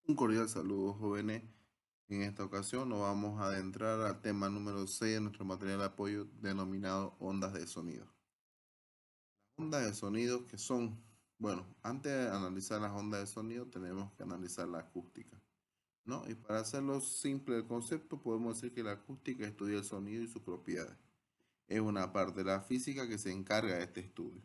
Un cordial saludo, jóvenes. En esta ocasión nos vamos a adentrar al tema número 6 de nuestro material de apoyo denominado ondas de sonido. Las ondas de sonido que son, bueno, antes de analizar las ondas de sonido tenemos que analizar la acústica, ¿no? Y para hacerlo simple el concepto, podemos decir que la acústica estudia el sonido y sus propiedades. Es una parte de la física que se encarga de este estudio.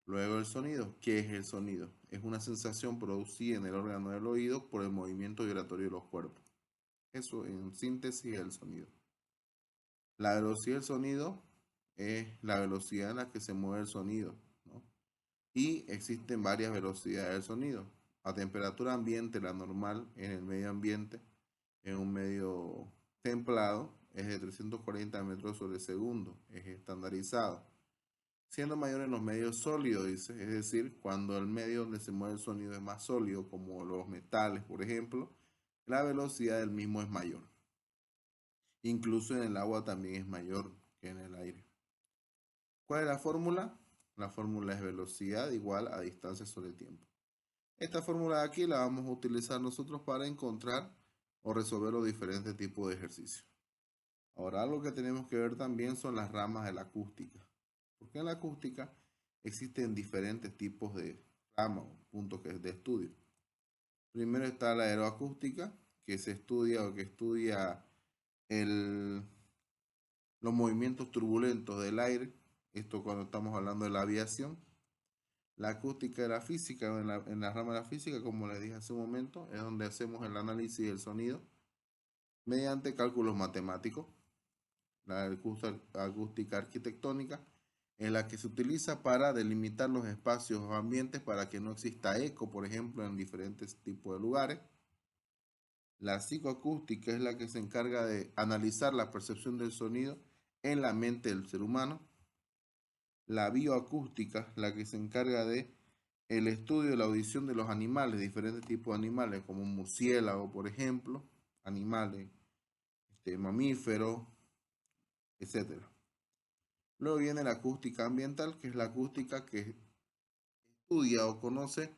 Luego el sonido. ¿Qué es el sonido? Es una sensación producida en el órgano del oído por el movimiento vibratorio de los cuerpos. Eso en síntesis es el sonido. La velocidad del sonido es la velocidad en la que se mueve el sonido, ¿no? Y existen varias velocidades del sonido. A temperatura ambiente, la normal en el medio ambiente, en un medio templado, es de 340 metros sobre segundo, es estandarizado. Siendo mayor en los medios sólidos, dice, es decir, cuando el medio donde se mueve el sonido es más sólido, como los metales, por ejemplo, la velocidad del mismo es mayor. Incluso en el agua también es mayor que en el aire. ¿Cuál es la fórmula? La fórmula es velocidad igual a distancia sobre tiempo. Esta fórmula de aquí la vamos a utilizar nosotros para encontrar o resolver los diferentes tipos de ejercicios. Ahora, algo que tenemos que ver también son las ramas de la acústica. Porque en la acústica existen diferentes tipos de ramas o puntos de estudio. Primero está la aeroacústica, que se estudia o que estudia el los movimientos turbulentos del aire, esto cuando estamos hablando de la aviación, la acústica de la física, en la rama de la física, como les dije hace un momento, es donde hacemos el análisis del sonido mediante cálculos matemáticos. La acústica arquitectónica es la que se utiliza para delimitar los espacios o ambientes para que no exista eco, por ejemplo, en diferentes tipos de lugares. La psicoacústica es la que se encarga de analizar la percepción del sonido en la mente del ser humano. La bioacústica, la que se encarga de el estudio de la audición de los animales, diferentes tipos de animales, como un murciélago, por ejemplo, animales, mamíferos, etcétera. Luego viene la acústica ambiental, que es la acústica que estudia o conoce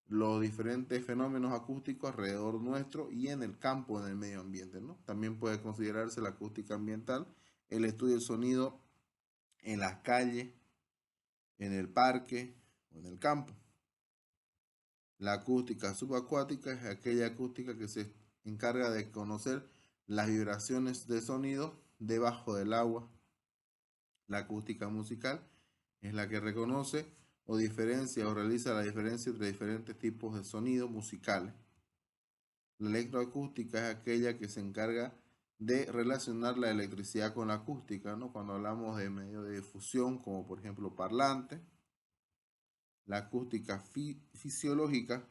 los diferentes fenómenos acústicos alrededor nuestro y en el campo, en el medio ambiente, ¿no? También puede considerarse la acústica ambiental el estudio del sonido en las calles, en el parque o en el campo. La acústica subacuática es aquella acústica que se encarga de conocer las vibraciones de sonido debajo del agua. La acústica musical es la que reconoce o diferencia o realiza la diferencia entre diferentes tipos de sonidos musicales. La electroacústica es aquella que se encarga de relacionar la electricidad con la acústica, ¿no? Cuando hablamos de medios de difusión, como por ejemplo parlante. La acústica fisiológica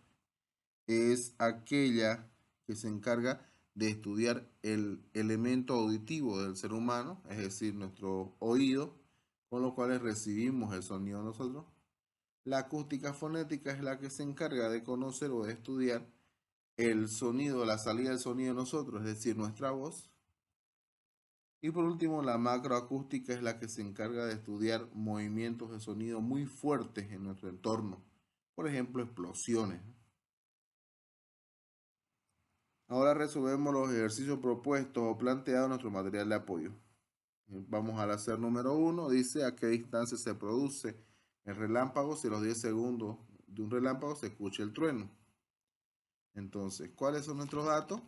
es aquella que se encarga de estudiar el elemento auditivo del ser humano, es decir, nuestro oído, con los cuales recibimos el sonido nosotros. La acústica fonética es la que se encarga de conocer o de estudiar el sonido, la salida del sonido de nosotros, es decir, nuestra voz. Y por último, la macroacústica es la que se encarga de estudiar movimientos de sonido muy fuertes en nuestro entorno, por ejemplo, explosiones. Ahora resolvemos los ejercicios propuestos o planteados en nuestro material de apoyo. Vamos al hacer número 1. Dice a qué distancia se produce el relámpago si a los 10 segundos de un relámpago se escucha el trueno. Entonces, ¿cuáles son nuestros datos?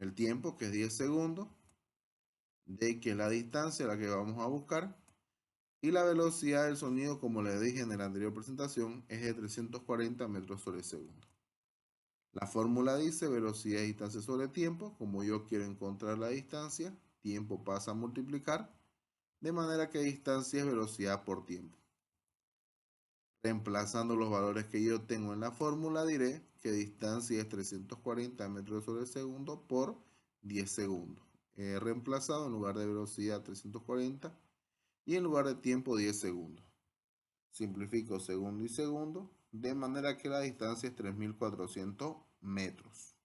El tiempo, que es 10 segundos, de que es la distancia a la que vamos a buscar, y la velocidad del sonido, como les dije en la anterior presentación, es de 340 metros sobre segundo. La fórmula dice velocidad y distancia sobre tiempo. Como yo quiero encontrar la distancia, tiempo pasa a multiplicar, de manera que distancia es velocidad por tiempo. Reemplazando los valores que yo tengo en la fórmula, diré que distancia es 340 metros sobre segundo por 10 segundos. He reemplazado en lugar de velocidad 340 y en lugar de tiempo 10 segundos. Simplifico segundo y segundo, de manera que la distancia es 3400 metros.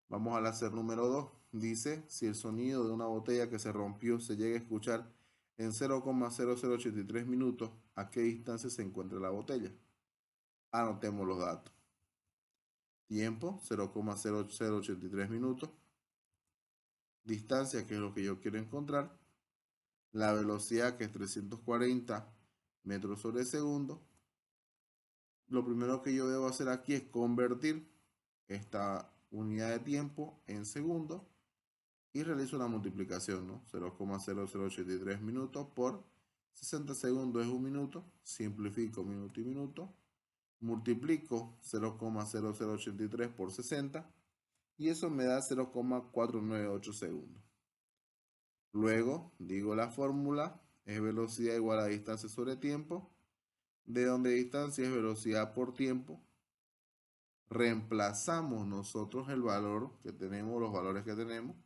Vamos al hacer número 2. Dice, si el sonido de una botella que se rompió se llega a escuchar en 0,0083 minutos, ¿a qué distancia se encuentra la botella? Anotemos los datos. Tiempo, 0,0083 minutos. Distancia, que es lo que yo quiero encontrar. La velocidad, que es 340 metros sobre segundo. Lo primero que yo debo hacer aquí es convertir esta unidad de tiempo en segundos y realizo una multiplicación, ¿no? 0,0083 minutos por 60 segundos es un minuto. Simplifico minuto y minuto. Multiplico 0,0083 por 60 y eso me da 0,498 segundos. Luego digo la fórmula, es velocidad igual a distancia sobre tiempo, de donde distancia es velocidad por tiempo. Reemplazamos nosotros el valor que tenemos, los valores que tenemos,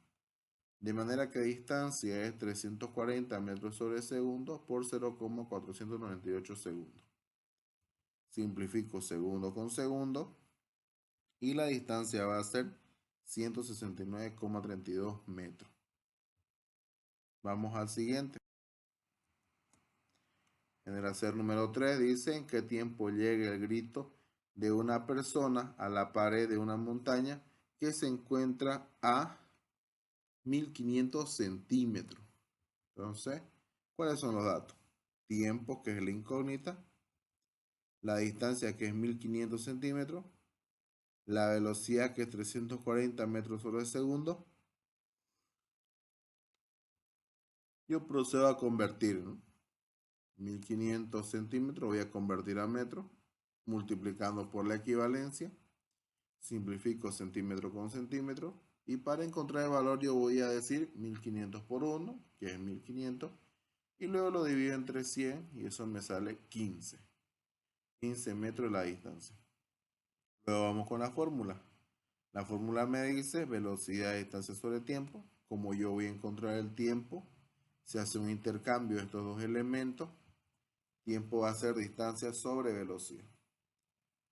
de manera que distancia es 340 metros sobre segundo por 0,498 segundos. Simplifico segundo con segundo y la distancia va a ser 169,32 metros. Vamos al siguiente. En el hacer número 3 dice en qué tiempo llega el grito de una persona a la pared de una montaña que se encuentra a 1500 centímetros. Entonces, ¿cuáles son los datos? Tiempo, que es la incógnita, la distancia, que es 1500 centímetros, la velocidad, que es 340 metros sobre segundo. Yo procedo a convertir, ¿no? 1500 centímetros voy a convertir a metros, multiplicando por la equivalencia. Simplifico centímetro con centímetro. Y para encontrar el valor yo voy a decir 1500 por 1, que es 1500. Y luego lo divido entre 100 y eso me sale 15. 15 metros la distancia. Luego vamos con la fórmula. La fórmula me dice velocidad de distancia sobre tiempo. Como yo voy a encontrar el tiempo, se hace un intercambio de estos dos elementos. Tiempo va a ser distancia sobre velocidad.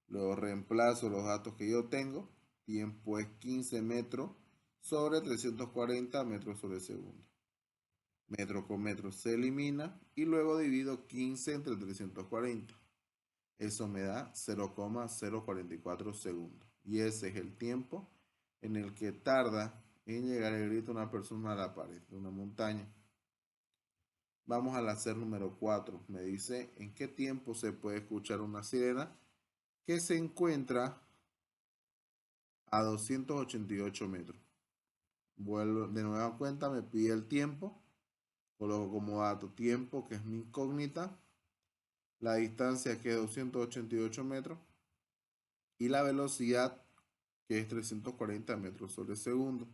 Luego reemplazo los datos que yo tengo. Tiempo es 15 metros sobre 340 metros sobre segundo. Metro con metro se elimina y luego divido 15 entre 340. Eso me da 0,044 segundos. Y ese es el tiempo en el que tarda en llegar el grito de una persona a la pared de una montaña. Vamos al hacer número 4. Me dice en qué tiempo se puede escuchar una sirena que se encuentra a 288 metros. Vuelvo de nueva cuenta, me pide el tiempo. Coloco como dato tiempo, que es mi incógnita. La distancia, que es 288 metros. Y la velocidad, que es 340 metros sobre segundo.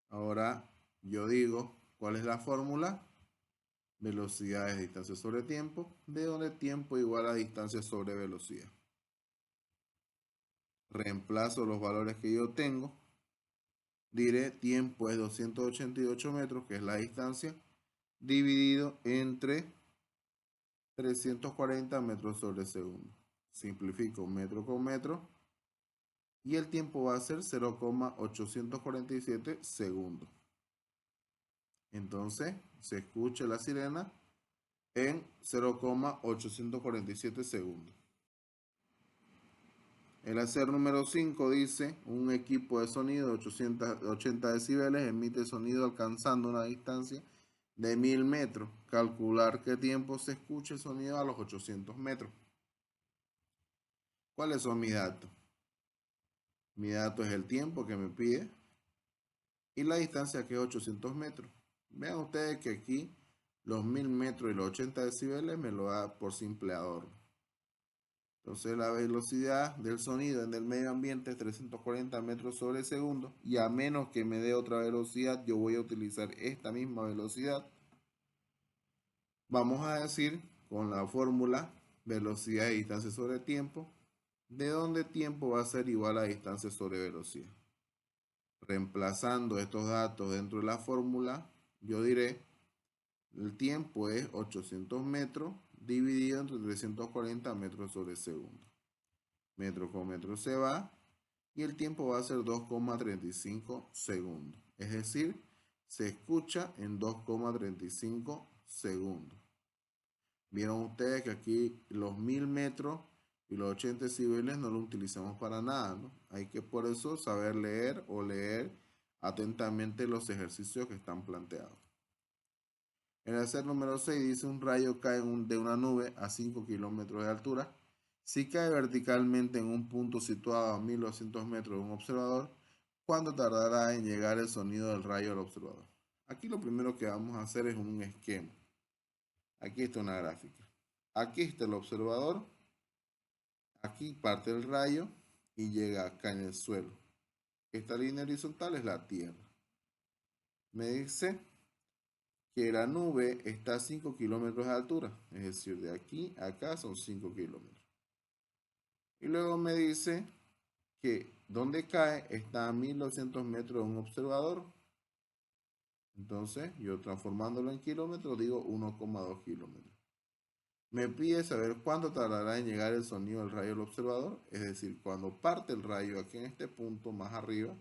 Ahora yo digo, ¿cuál es la fórmula? Velocidad es distancia sobre tiempo, de donde tiempo igual a distancia sobre velocidad. Reemplazo los valores que yo tengo. Diré tiempo es 288 metros, que es la distancia, dividido entre 340 metros sobre segundo. Simplifico metro con metro y el tiempo va a ser 0,847 segundos. Entonces se escucha la sirena en 0,847 segundos. El hacer número 5 dice, un equipo de sonido de 880 decibeles emite sonido alcanzando una distancia de 1000 metros. Calcular qué tiempo se escucha el sonido a los 800 metros. ¿Cuáles son mis datos? Mi dato es el tiempo que me pide y la distancia, que es 800 metros. Vean ustedes que aquí los 1000 metros y los 80 decibeles me lo da por simple adorno. Entonces la velocidad del sonido en el medio ambiente es 340 metros sobre segundo y a menos que me dé otra velocidad yo voy a utilizar esta misma velocidad. Vamos a decir con la fórmula velocidad y distancia sobre tiempo, de donde tiempo va a ser igual a distancia sobre velocidad. Reemplazando estos datos dentro de la fórmula, yo diré el tiempo es 800 metros dividido entre 340 metros sobre segundo. Metro con metro se va y el tiempo va a ser 2,35 segundos. Es decir, se escucha en 2,35 segundos. Vieron ustedes que aquí los 1000 metros Y los 80 decibeles no lo utilizamos para nada, ¿no? Hay que por eso saber leer o leer atentamente los ejercicios que están planteados. El ejercicio número 6 dice un rayo cae de una nube a 5 kilómetros de altura. Si cae verticalmente en un punto situado a 1200 metros de un observador, ¿cuánto tardará en llegar el sonido del rayo al observador? Aquí lo primero que vamos a hacer es un esquema. Aquí está una gráfica. Aquí está el observador. Aquí parte el rayo y llega acá en el suelo. Esta línea horizontal es la Tierra. Me dice que la nube está a 5 kilómetros de altura. Es decir, de aquí a acá son 5 kilómetros. Y luego me dice que donde cae está a 1200 metros de un observador. Entonces, yo transformándolo en kilómetros, digo 1,2 kilómetros. Me pide saber cuánto tardará en llegar el sonido del rayo al observador, es decir, cuando parte el rayo aquí en este punto más arriba,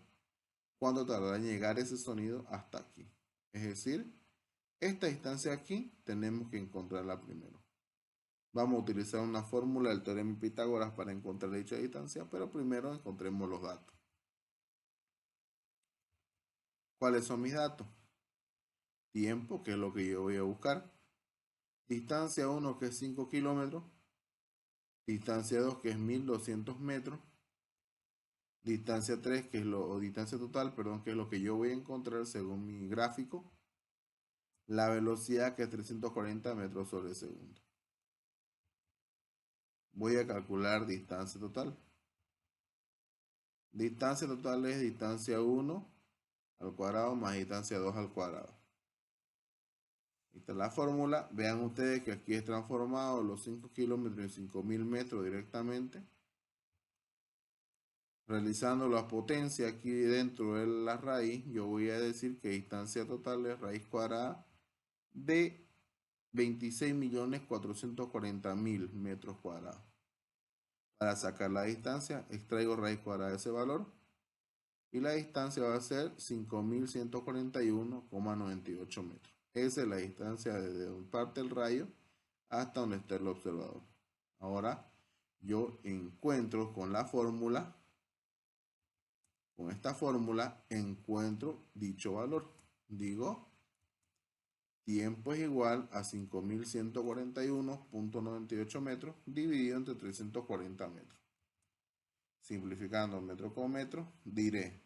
cuánto tardará en llegar ese sonido hasta aquí. Es decir, esta distancia aquí tenemos que encontrarla primero. Vamos a utilizar una fórmula del teorema de Pitágoras para encontrar dicha distancia, pero primero encontremos los datos. ¿Cuáles son mis datos? Tiempo, que es lo que yo voy a buscar. Distancia 1, que es 5 kilómetros. Distancia 2, que es 1200 metros. Distancia 3, que es o distancia total, perdón, que es lo que yo voy a encontrar según mi gráfico. La velocidad, que es 340 metros sobre segundo. Voy a calcular distancia total. Distancia total es distancia 1 al cuadrado más distancia 2 al cuadrado. Esta es la fórmula. Vean ustedes que aquí es transformado los 5 kilómetros en 5000 metros directamente. Realizando la potencia aquí dentro de la raíz, yo voy a decir que distancia total es raíz cuadrada de 26.440.000 metros cuadrados. Para sacar la distancia, extraigo raíz cuadrada de ese valor y la distancia va a ser 5.141,98 metros. Esa es la distancia desde donde parte el rayo hasta donde está el observador. Ahora yo encuentro con la fórmula, con esta fórmula encuentro dicho valor. Digo, tiempo es igual a 5.141,98 metros dividido entre 340 metros. Simplificando metro con metro, diré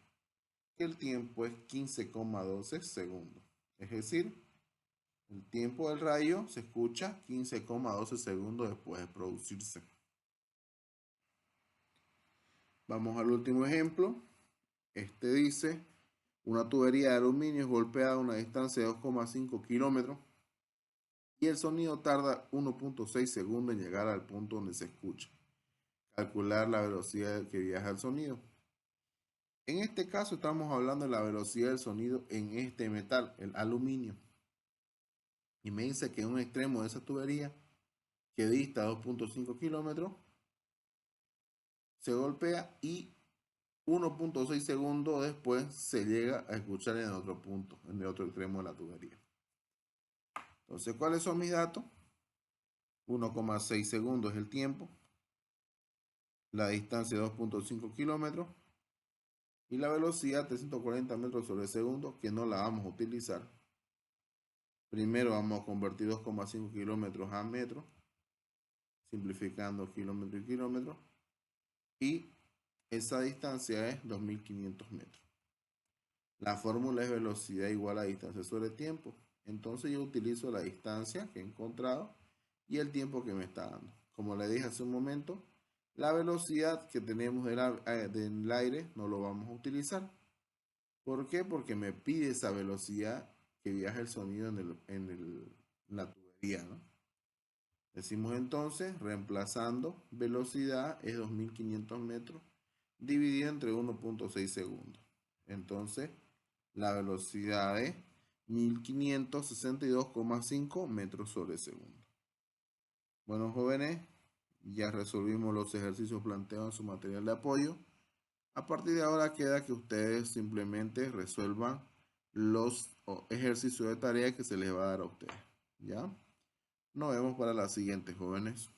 que el tiempo es 15,12 segundos. Es decir, el tiempo del rayo se escucha 15,12 segundos después de producirse. Vamos al último ejemplo. Este dice, una tubería de aluminio es golpeada a una distancia de 2,5 kilómetros y el sonido tarda 1,6 segundos en llegar al punto donde se escucha. Calcular la velocidad que viaja el sonido. En este caso estamos hablando de la velocidad del sonido en este metal, el aluminio. Y me dice que en un extremo de esa tubería, que dista 2,5 kilómetros, se golpea y 1,6 segundos después se llega a escuchar en otro punto, en el otro extremo de la tubería. Entonces, ¿cuáles son mis datos? 1,6 segundos es el tiempo, la distancia 2,5 kilómetros y la velocidad 340 metros sobre segundo, que no la vamos a utilizar. Primero vamos a convertir 2,5 kilómetros a metros, simplificando kilómetro y kilómetro, y esa distancia es 2.500 metros. La fórmula es velocidad igual a distancia sobre tiempo. Entonces yo utilizo la distancia que he encontrado y el tiempo que me está dando. Como le dije hace un momento, la velocidad que tenemos del aire no lo vamos a utilizar. ¿Por qué? Porque me pide esa velocidad que viaja el sonido en la tubería, ¿no? Decimos entonces, reemplazando velocidad es 2.500 metros dividido entre 1,6 segundos. Entonces, la velocidad es 1.562,5 metros sobre segundo. Bueno, jóvenes, ya resolvimos los ejercicios planteados en su material de apoyo. A partir de ahora queda que ustedes simplemente resuelvan los ejercicios de tarea que se les va a dar a ustedes. ¿Ya? Nos vemos para la siguiente, jóvenes.